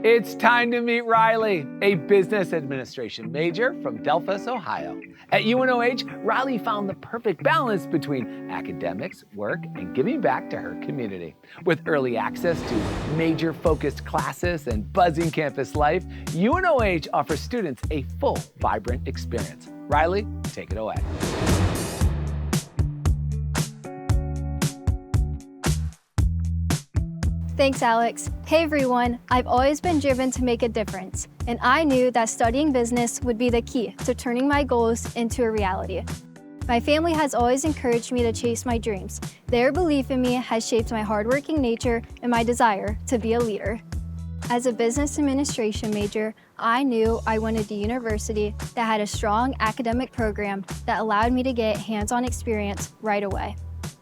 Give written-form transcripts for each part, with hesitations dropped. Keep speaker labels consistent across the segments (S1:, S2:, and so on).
S1: It's time to meet Riley, a business administration major from Delphos, Ohio. At UNOH, Riley found the perfect balance between academics, work, and giving back to her community. With early access to major-focused classes and buzzing campus life, UNOH offers students a full, vibrant experience. Riley, take it away.
S2: Thanks, Alex. Hey everyone, I've always been driven to make a difference, and I knew that studying business would be the key to turning my goals into a reality. My family has always encouraged me to chase my dreams. Their belief in me has shaped my hardworking nature and my desire to be a leader. As a business administration major, I knew I wanted a university that had a strong academic program that allowed me to get hands-on experience right away.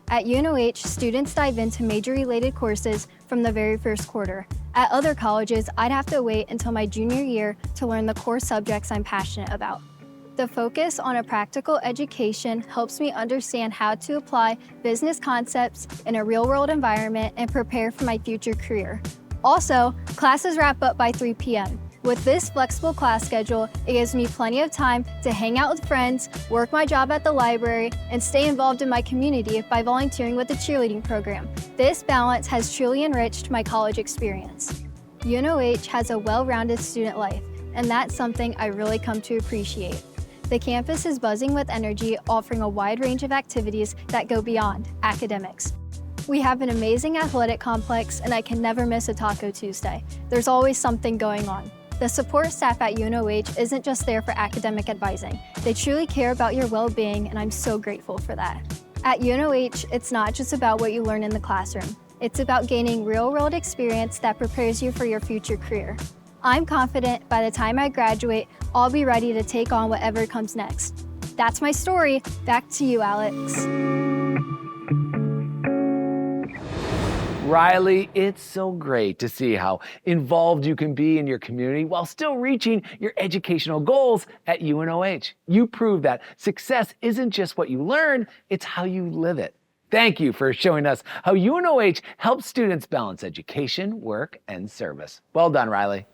S2: At UNOH, students dive into major-related courses from the very first quarter. At other colleges, I'd have to wait until my junior year to learn the core subjects I'm passionate about. The focus on a practical education helps me understand how to apply business concepts in a real-world environment and prepare for my future career. Also, classes wrap up by 3 p.m. With this flexible class schedule, it gives me plenty of time to hang out with friends, work my job at the library, and stay involved in my community by volunteering with the cheerleading program. This balance has truly enriched my college experience. UNOH has a well-rounded student life, and that's something I really come to appreciate. The campus is buzzing with energy, offering a wide range of activities that go beyond academics. We have an amazing athletic complex, and I can never miss a Taco Tuesday. There's always something going on. The support staff at UNOH isn't just there for academic advising. They truly care about your well-being, and I'm so grateful for that. At UNOH, it's not just about what you learn in the classroom. It's about gaining real-world experience that prepares you for your future career. I'm confident by the time I graduate, I'll be ready to take on whatever comes next. That's my story. Back to you, Alex.
S1: Riley, it's so great to see how involved you can be in your community while still reaching your educational goals at UNOH. You prove that success isn't just what you learn, it's how you live it. Thank you for showing us how UNOH helps students balance education, work, and service. Well done, Riley.